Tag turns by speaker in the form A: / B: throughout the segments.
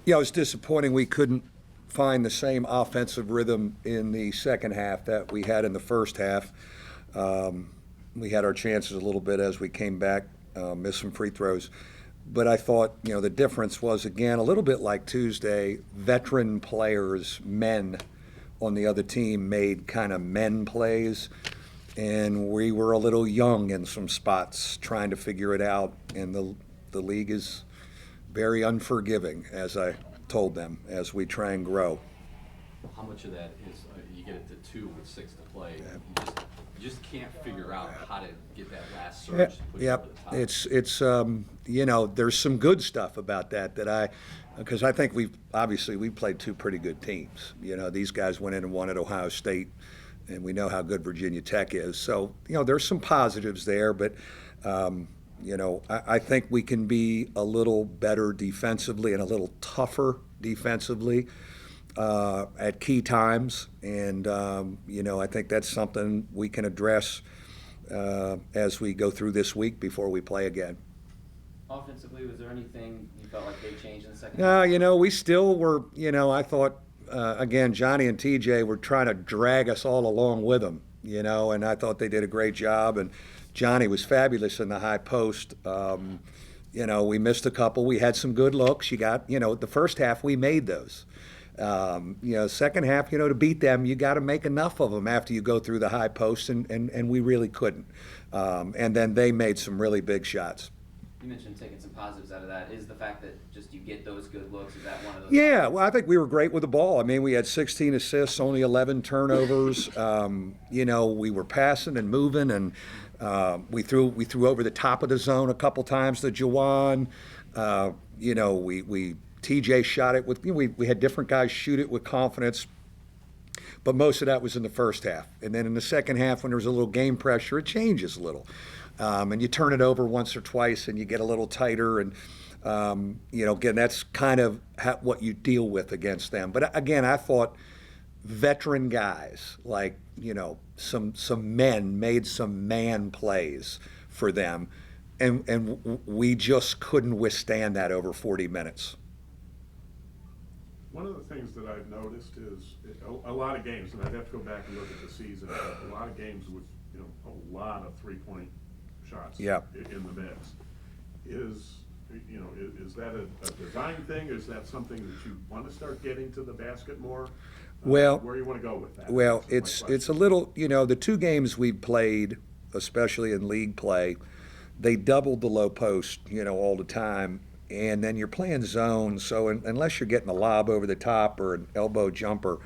A: Yeah, it was disappointing we couldn't find the same offensive rhythm in the second half that we had in the first half. We had our chances a little bit as we came back, missed some free throws. But I thought, the difference was, again, a little bit like Tuesday, veteran players, men on the other team made kind of men plays. And we were a little young in some spots trying to figure it out. And the league is very unforgiving, as I told them, as we try and grow.
B: How much of that is you get it to 2 with 6 to play? Yeah. You just can't figure out how to get that last surge to push
A: yep.
B: over the top.
A: It's there's some good stuff about that because I think we've played 2 pretty good teams. These guys went in and won at Ohio State, and we know how good Virginia Tech is. So there's some positives there, but I think we can be a little better defensively and a little tougher defensively at key times. And, I think that's something we can address as we go through this week before we play again.
C: Offensively, was there anything you felt like they changed in the second
A: half?
C: No,
A: we still were, I thought, again, Johnny and TJ were trying to drag us all along with them, and I thought they did a great job. And Johnny was fabulous in the high post. We missed a couple. We had some good looks. You got, the first half we made those. Second half, to beat them, you got to make enough of them after you go through the high post, and we really couldn't. And then they made some really big shots.
C: You mentioned taking some positives out of that. Is the fact that just you get those good looks, is that one of those?
A: Yeah, well, I think we were great with the ball. I mean, we had 16 assists, only 11 turnovers. We were passing and moving, and we threw over the top of the zone a couple times to Jawan. We TJ shot it with, we had different guys shoot it with confidence, but most of that was in the first half. And then in the second half, when there was a little game pressure, it changes a little. And you turn it over once or twice and you get a little tighter. And, again, that's kind of what you deal with against them. But again, I thought veteran guys, like, some men made some man plays for them. And we just couldn't withstand that over 40 minutes.
D: One of the things that I've noticed is a lot of games, and I'd have to go back and look at the season, but a lot of games with a lot of three-point shots in the mix. Is that a design thing? Is that something that you want to start getting to the basket more?
A: Well,
D: where do you want to go with that?
A: Well, it's a little, the 2 games we've played, especially in league play, they doubled the low post, all the time. And then you're playing zone, so unless you're getting a lob over the top or an elbow jumper,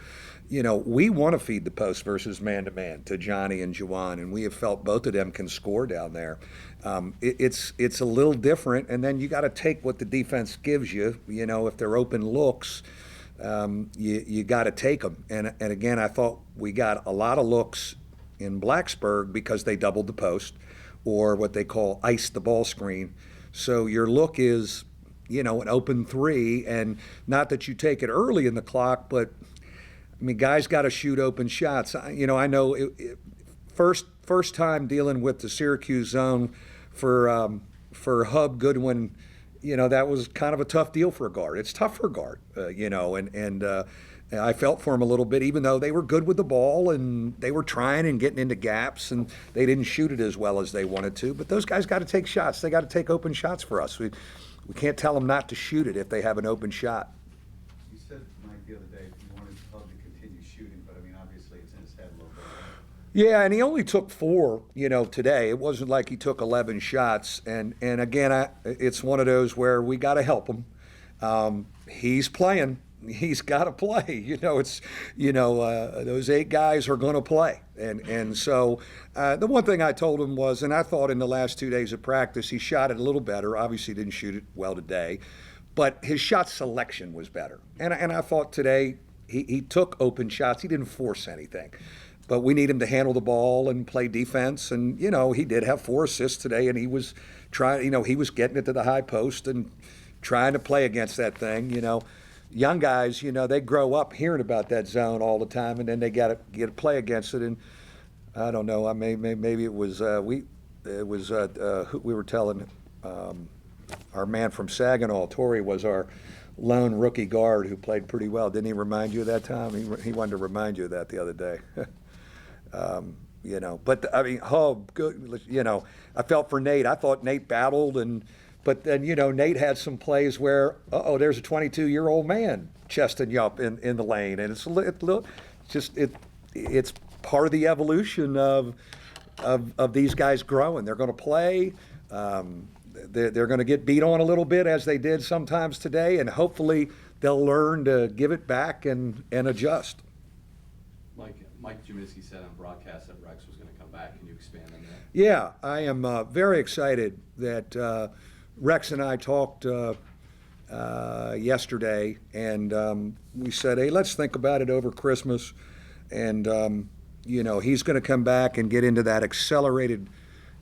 A: we want to feed the post versus man-to-man to Johnny and Juwan, and we have felt both of them can score down there. It's a little different, and then you got to take what the defense gives you. If they're open looks, you got to take them. And again, I thought we got a lot of looks in Blacksburg because they doubled the post, or what they call ice the ball screen. So your look is, an open 3, and not that you take it early in the clock, but guys got to shoot open shots. I know first time dealing with the Syracuse zone for Hub Goodwin, that was kind of a tough deal for a guard. It's tough for a guard, and I felt for him a little bit, even though they were good with the ball and they were trying and getting into gaps, and they didn't shoot it as well as they wanted to. But those guys got to take shots. They got to take open shots for us. We can't tell them not to shoot it if they have an open shot.
E: You said, Mike, the other day you wanted Hub to continue shooting, but obviously it's in his head a little bit.
A: Yeah, and he only took 4, today. It wasn't like he took 11 shots. And again, it's one of those where we got to help him. He's playing. He's got to play. Those 8 guys are going to play. And so the one thing I told him was, and I thought in the last 2 days of practice, he shot it a little better. Obviously didn't shoot it well today, but his shot selection was better. And I thought today he took open shots. He didn't force anything. But we need him to handle the ball and play defense. And, he did have 4 assists today, and he was trying, he was getting it to the high post and trying to play against that thing, Young guys, they grow up hearing about that zone all the time, and then they got to get to play against it. And I don't know, maybe it was we were telling our man from Saginaw, Torrey, was our lone rookie guard who played pretty well. Didn't he remind you of that, Tom? He wanted to remind you of that the other day. You know, but I mean, oh, good. You know, I felt for Nate. I thought Nate battled, but then, you know, Nate had some plays where, there's a 22-year-old man chesting you up in the lane, and it's part of the evolution of these guys growing. They're going to play. They're going to get beat on a little bit, as they did sometimes today, and hopefully they'll learn to give it back and adjust.
B: Mike Juminski said on broadcast that Rex was going to come back. Can you expand on that?
A: Yeah, I am very excited that Rex and I talked yesterday, and we said, hey, let's think about it over Christmas. And, you know, he's going to come back and get into that accelerated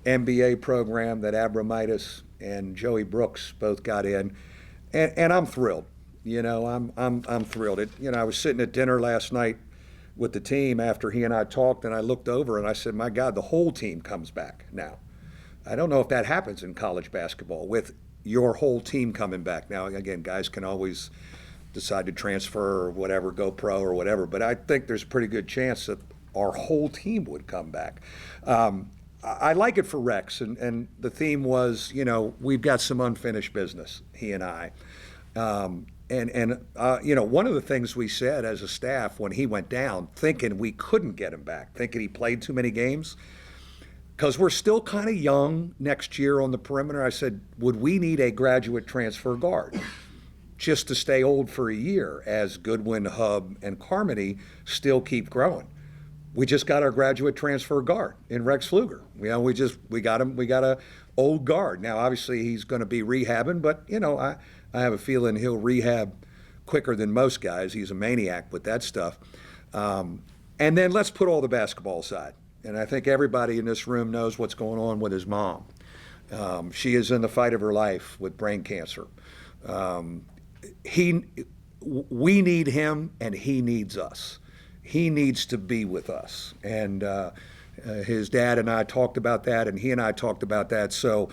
A: MBA program that Abramitis and Joey Brooks both got in. And I'm thrilled. You know, I'm thrilled. You know, I was sitting at dinner last night with the team after he and I talked, and I looked over and I said, my God, the whole team comes back now. I don't know if that happens in college basketball with your whole team coming back. Now, again, guys can always decide to transfer or whatever, go pro or whatever, but I think there's a pretty good chance that our whole team would come back. I like it for Rex, and the theme was, you know, we've got some unfinished business, he and I. You know, one of the things we said as a staff when he went down, thinking we couldn't get him back, thinking he played too many games, because we're still kind of young next year on the perimeter, I said, would we need a graduate transfer guard just to stay old for a year as Goodwin, Hub, and Carmody still keep growing? We just got our graduate transfer guard in Rex Pfluger. You know, we got a old guard. Now, obviously, he's going to be rehabbing, but, you know, I have a feeling he'll rehab quicker than most guys. He's a maniac with that stuff. And then let's put all the basketball aside. And I think everybody in this room knows what's going on with his mom. She is in the fight of her life with brain cancer. We need him, and he needs us. He needs to be with us. And his dad and I talked about that, and he and I talked about that. So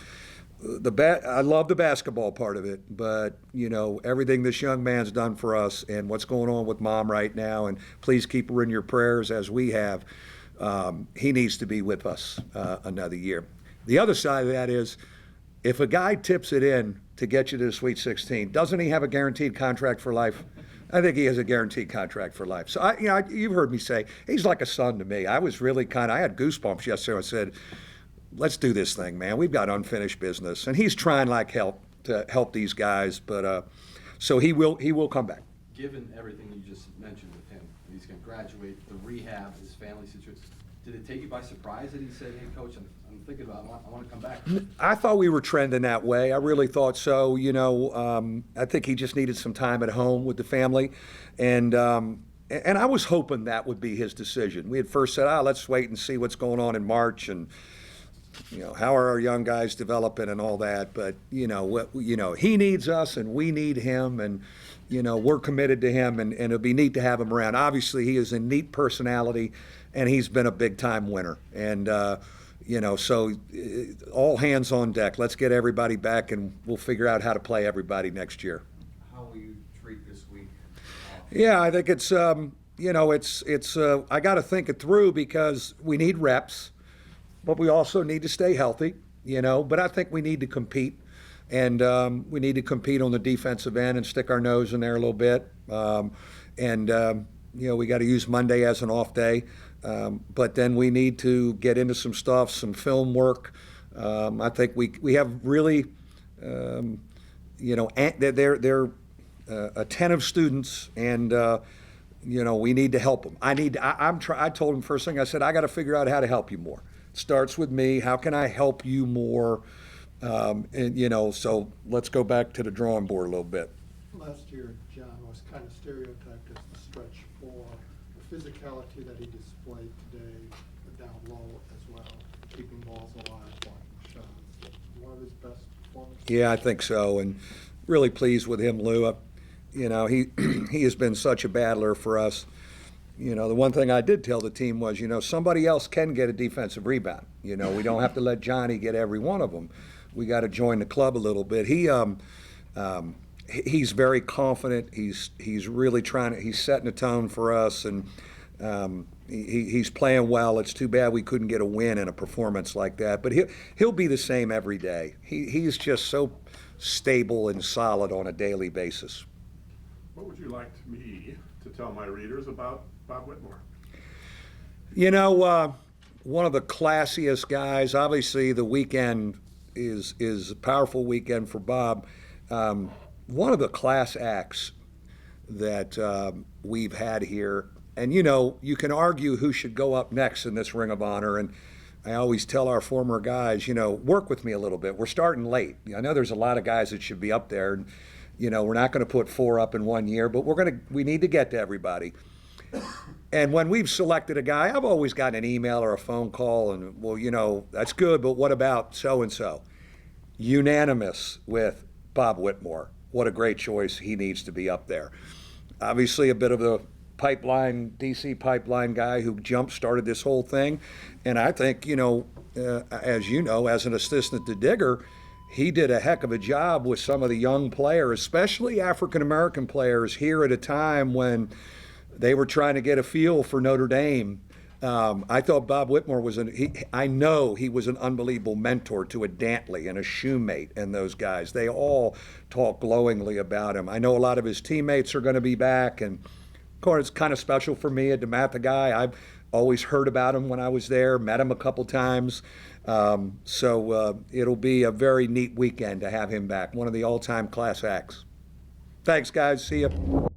A: I love the basketball part of it, but, you know, everything this young man's done for us and what's going on with Mom right now, and please keep her in your prayers as we have, he needs to be with us another year. The other side of that is, if a guy tips it in to get you to the Sweet 16, doesn't he have a guaranteed contract for life? I think he has a guaranteed contract for life. So, you've heard me say, he's like a son to me. I was really I had goosebumps yesterday. I said, let's do this thing, man. We've got unfinished business. And he's trying like hell to help these guys. But so he will come back.
B: Given everything you just mentioned with him, he's going to graduate, the rehab, his family situation, did it take you by surprise that he said, hey, Coach, I'm thinking about it. I want to come back?
A: I thought we were trending that way. I really thought so. You know, I think he just needed some time at home with the family. And I was hoping that would be his decision. We had first said, let's wait and see what's going on in March, and, you know, how are our young guys developing and all that. But, you know, he needs us and we need him, and, you know, we're committed to him, and it'll be neat to have him around. Obviously, he is a neat personality, and he's been a big-time winner. And, you know, so all hands on deck. Let's get everybody back, and we'll figure out how to play everybody next year.
E: How will you treat this week?
A: Yeah, I think it's, you know, I got to think it through, because we need reps, but we also need to stay healthy, you know. But I think we need to compete, and we need to compete on the defensive end and stick our nose in there a little bit. You know, we got to use Monday as an off day. But then we need to get into some stuff, some film work. I think we have really, you know, they're attentive students, and you know, we need to help them. I told him first thing, I said, I got to figure out how to help you more. It starts with me. How can I help you more? And, you know, so let's go back to the drawing board a little bit.
F: Last year, John was kind of stereotyped as the stretch four. The physicality that he displayed today, down low as well, keeping balls alive, blocking shots. One of his best performances.
A: Yeah, I think so, and really pleased with him, Lou. You know, he has been such a battler for us. You know, the one thing I did tell the team was, you know, somebody else can get a defensive rebound. You know, we don't have to let Johnny get every one of them. We got to join the club a little bit. he's very confident. He's really he's setting a tone for us, and he's playing well. It's too bad we couldn't get a win in a performance like that, but he'll be the same every day. He's just so stable and solid on a daily basis.
D: What would you like me to tell my readers about Bob Whitmore?
A: You know, one of the classiest guys. Obviously, the weekend is a powerful weekend for Bob. One of the class acts that we've had here, and you know, you can argue who should go up next in this Ring of Honor, and I always tell our former guys, you know, work with me a little bit. We're starting late. I know there's a lot of guys that should be up there, and you know, we're not going to put 4 up in 1 year, but we need to get to everybody. And when we've selected a guy, I've always gotten an email or a phone call, and well, you know, that's good, but what about so and so? Unanimous with Bob Whitmore. What a great choice. He needs to be up there. Obviously, a bit of the DC pipeline guy who jump-started this whole thing. And I think, you know, as an assistant to Digger, he did a heck of a job with some of the young players, especially African-American players, here at a time when they were trying to get a feel for Notre Dame. I thought Bob Whitmore I know he was an unbelievable mentor to a Dantley and a Shoemate and those guys. They all talk glowingly about him. I know a lot of his teammates are going to be back, and of course, it's kind of special for me, a DeMatha guy. I've always heard about him when I was there, met him a couple times. So it'll be a very neat weekend to have him back, one of the all-time class acts. Thanks, guys. See you.